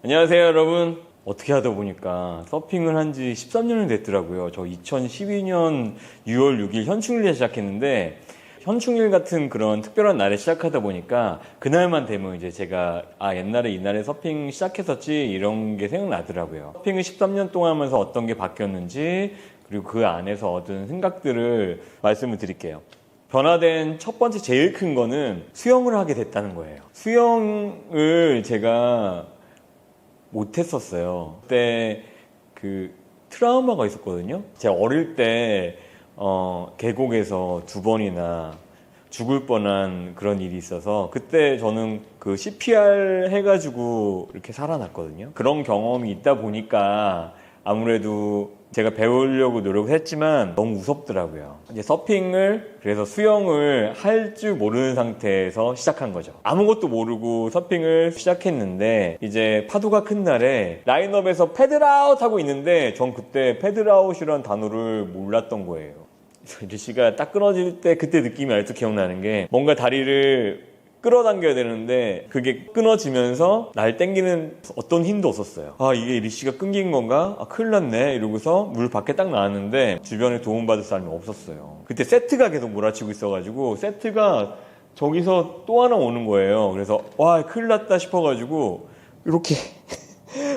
안녕하세요 여러분. 어떻게 하다 보니까 서핑을 한 지 13년이 됐더라고요. 저 2012년 6월 6일 현충일에 시작했는데 현충일 같은 그런 특별한 날에 시작하다 보니까 그날만 되면 이제 제가 옛날에 이날에 서핑 시작했었지 이런 게 생각나더라고요. 서핑을 13년 동안 하면서 어떤 게 바뀌었는지 그리고 그 안에서 얻은 생각들을 말씀을 드릴게요. 변화된 첫 번째 제일 큰 거는 수영을 하게 됐다는 거예요. 수영을 제가 못했었어요. 그때 그 트라우마가 있었거든요. 제가 어릴 때 계곡에서 2번이나 죽을 뻔한 그런 일이 있어서 그때 저는 그 CPR 해가지고 이렇게 살아났거든요. 그런 경험이 있다 보니까 아무래도 제가 배우려고 노력을 했지만 너무 무섭더라고요. 이제 서핑을 그래서 수영을 할 줄 모르는 상태에서 시작한 거죠. 아무것도 모르고 서핑을 시작했는데 이제 파도가 큰 날에 라인업에서 패들아웃 하고 있는데 전 그때 패들아웃이라는 단어를 몰랐던 거예요. 리씨가 딱 끊어질 때 그때 느낌이 아직도 기억나는 게 뭔가 다리를 끌어당겨야 되는데 그게 끊어지면서 날 땡기는 어떤 힘도 없었어요. 이게 리씨가 끊긴 건가? 큰일 났네 이러고서 물 밖에 딱 나왔는데 주변에 도움받을 사람이 없었어요. 그때 세트가 계속 몰아치고 있어가지고 세트가 저기서 또 하나 오는 거예요. 그래서 큰일 났다 싶어가지고 이렇게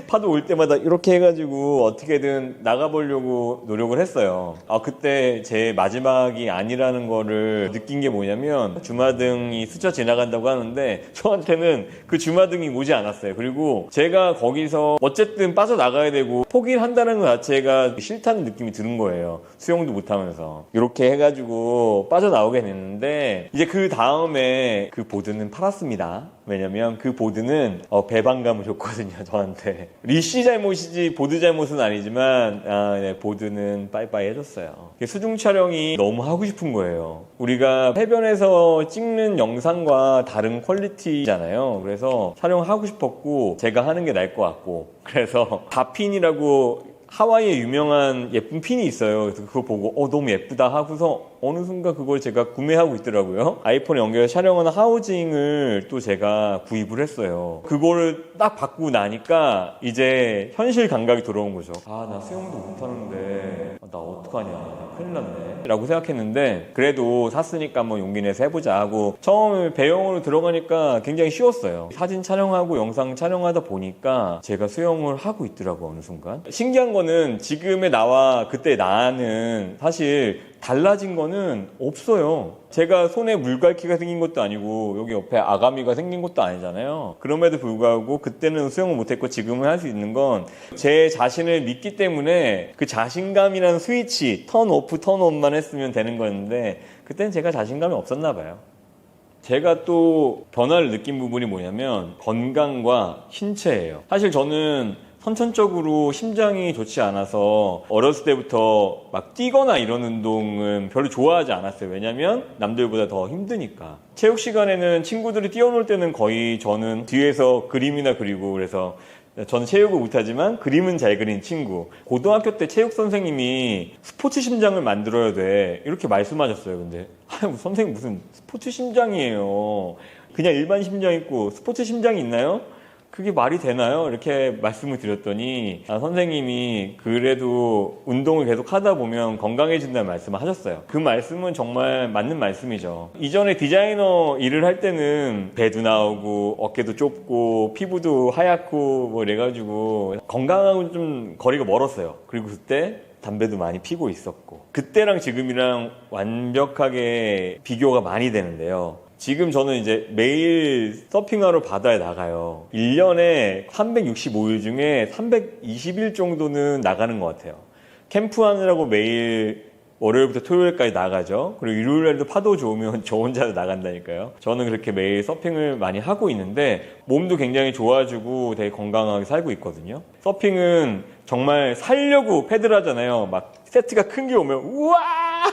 파도 올 때마다 이렇게 해가지고 어떻게든 나가보려고 노력을 했어요. 그때 제 마지막이 아니라는 거를 느낀 게 뭐냐면 주마등이 스쳐 지나간다고 하는데 저한테는 그 주마등이 오지 않았어요. 그리고 제가 거기서 어쨌든 빠져나가야 되고 포기를 한다는 것 자체가 싫다는 느낌이 드는 거예요. 수영도 못하면서. 이렇게 해가지고 빠져나오게 됐는데 이제 그 다음에 그 보드는 팔았습니다. 왜냐면 그 보드는 배반감을 줬거든요, 저한테. 리씨 잘못이지 보드 잘못은 아니지만 보드는 빠이빠이 해줬어요. 수중 촬영이 너무 하고 싶은 거예요. 우리가 해변에서 찍는 영상과 다른 퀄리티잖아요. 그래서 촬영하고 싶었고 제가 하는 게 나을 것 같고 그래서 바핀이라고 하와이에 유명한 예쁜 핀이 있어요. 그래서 그거 보고 너무 예쁘다 하고서 어느 순간 그걸 제가 구매하고 있더라고요. 아이폰에 연결해서 촬영하는 하우징을 또 제가 구입을 했어요. 그거를 딱 받고 나니까 이제 현실 감각이 돌아온 거죠. 나 수영도 못하는데 나 어떡하냐, 큰일 났네 라고 생각했는데 그래도 샀으니까 한번 용기 내서 해보자 하고 처음에 배영으로 들어가니까 굉장히 쉬웠어요. 사진 촬영하고 영상 촬영하다 보니까 제가 수영을 하고 있더라고. 어느 순간 신기한 거는 지금의 나와 그때 나는 사실 달라진 거는 없어요. 제가 손에 물갈퀴가 생긴 것도 아니고 여기 옆에 아가미가 생긴 것도 아니잖아요. 그럼에도 불구하고 그때는 수영을 못했고 지금은 할 수 있는 건 제 자신을 믿기 때문에 그 자신감이라는 스위치 턴 오프 턴 온만 했으면 되는 거였는데 그때는 제가 자신감이 없었나 봐요. 제가 또 변화를 느낀 부분이 뭐냐면 건강과 신체예요. 사실 저는 선천적으로 심장이 좋지 않아서 어렸을 때부터 막 뛰거나 이런 운동은 별로 좋아하지 않았어요. 왜냐면 남들보다 더 힘드니까. 체육 시간에는 친구들이 뛰어놀 때는 거의 저는 뒤에서 그림이나 그리고 그래서 저는 체육을 못하지만 그림은 잘 그린 친구. 고등학교 때 체육 선생님이 스포츠 심장을 만들어야 돼 이렇게 말씀하셨어요. 근데 선생님 무슨 스포츠 심장이에요. 그냥 일반 심장 있고 스포츠 심장이 있나요? 그게 말이 되나요? 이렇게 말씀을 드렸더니 선생님이 그래도 운동을 계속 하다 보면 건강해진다는 말씀을 하셨어요. 그 말씀은 정말 맞는 말씀이죠. 이전에 디자이너 일을 할 때는 배도 나오고 어깨도 좁고 피부도 하얗고 뭐 이래가지고 건강하고 좀 거리가 멀었어요. 그리고 그때 담배도 많이 피고 있었고 그때랑 지금이랑 완벽하게 비교가 많이 되는데요. 지금 저는 이제 매일 서핑하러 바다에 나가요. 1년에 365일 중에 320일 정도는 나가는 것 같아요. 캠프하느라고 매일 월요일부터 토요일까지 나가죠. 그리고 일요일날도 파도 좋으면 저 혼자도 나간다니까요. 저는 그렇게 매일 서핑을 많이 하고 있는데 몸도 굉장히 좋아지고 되게 건강하게 살고 있거든요. 서핑은 정말 살려고 패들 하잖아요. 막 세트가 큰 게 오면 우와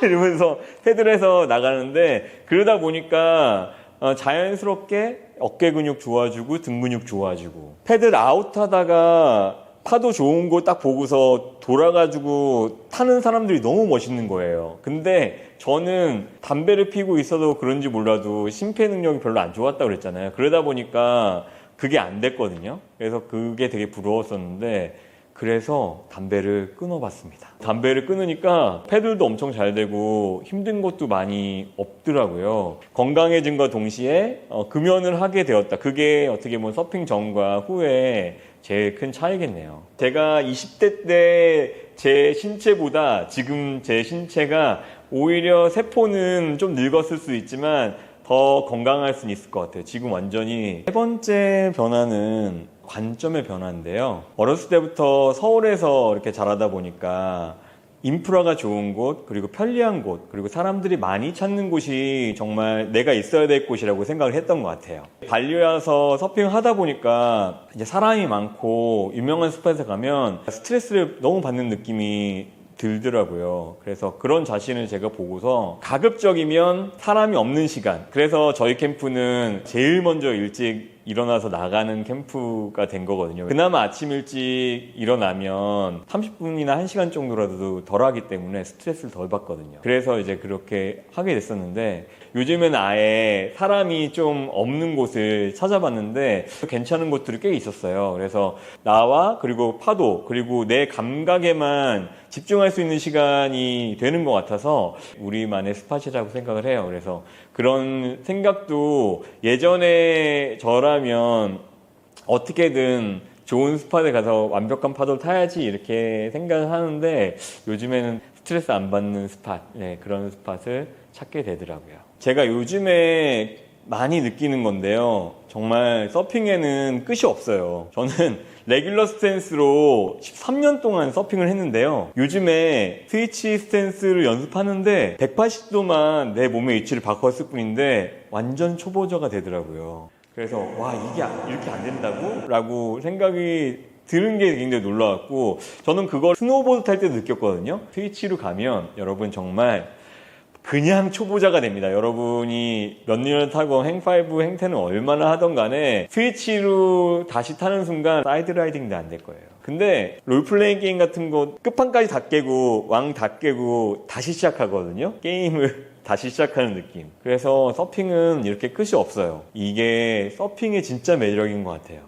이러면서 패들 해서 나가는데 그러다 보니까 자연스럽게 어깨 근육 좋아지고 등 근육 좋아지고 패들 아웃 하다가 파도 좋은 거 딱 보고서 돌아가지고 타는 사람들이 너무 멋있는 거예요. 근데 저는 담배를 피고 있어도 그런지 몰라도 심폐 능력이 별로 안 좋았다고 그랬잖아요. 그러다 보니까 그게 안 됐거든요. 그래서 그게 되게 부러웠었는데 그래서 담배를 끊어봤습니다. 담배를 끊으니까 페들도 엄청 잘 되고 힘든 것도 많이 없더라고요. 건강해진과 동시에 금연을 하게 되었다. 그게 어떻게 보면 서핑 전과 후에 제일 큰 차이겠네요. 제가 20대 때 제 신체보다 지금 제 신체가 오히려 세포는 좀 늙었을 수 있지만 더 건강할 수는 있을 것 같아요. 지금 완전히. 세 번째 변화는 관점의 변화인데요. 어렸을 때부터 서울에서 이렇게 자라다 보니까 인프라가 좋은 곳, 그리고 편리한 곳, 그리고 사람들이 많이 찾는 곳이 정말 내가 있어야 될 곳이라고 생각을 했던 것 같아요. 발리 와서 서핑을 하다 보니까 이제 사람이 많고 유명한 스팟에 가면 스트레스를 너무 받는 느낌이 들더라고요. 그래서 그런 자신을 제가 보고서 가급적이면 사람이 없는 시간, 그래서 저희 캠프는 제일 먼저 일찍 일어나서 나가는 캠프가 된 거거든요. 그나마 아침 일찍 일어나면 30분이나 1시간 정도라도 덜 하기 때문에 스트레스를 덜 받거든요. 그래서 이제 그렇게 하게 됐었는데 요즘엔 아예 사람이 좀 없는 곳을 찾아봤는데 괜찮은 곳들이 꽤 있었어요. 그래서 나와 그리고 파도 그리고 내 감각에만 집중할 수 있는 시간이 되는 것 같아서 우리만의 스팟이라고 생각을 해요. 그래서 그런 생각도 예전에 저라면 어떻게든 좋은 스팟에 가서 완벽한 파도를 타야지 이렇게 생각을 하는데 요즘에는 스트레스 안 받는 스팟, 네, 그런 스팟을 찾게 되더라고요. 제가 요즘에 많이 느끼는 건데요. 정말 서핑에는 끝이 없어요. 저는 레귤러 스탠스로 13년 동안 서핑을 했는데요. 요즘에 스위치 스탠스를 연습하는데 180도만 내 몸의 위치를 바꿨을 뿐인데 완전 초보자가 되더라고요. 그래서 와, 이게 이렇게 안 된다고? 라고 생각이 드는 게 굉장히 놀라웠고 저는 그걸 스노우보드 탈 때도 느꼈거든요. 스위치로 가면 여러분 정말 그냥 초보자가 됩니다. 여러분이 몇 년을 타고 행5, 행10을 얼마나 하던 간에 스위치로 다시 타는 순간 사이드 라이딩도 안 될 거예요. 근데 롤플레잉 게임 같은 거 끝판까지 다 깨고 왕 다 깨고 다시 시작하거든요. 게임을 다시 시작하는 느낌. 그래서 서핑은 이렇게 끝이 없어요. 이게 서핑의 진짜 매력인 것 같아요.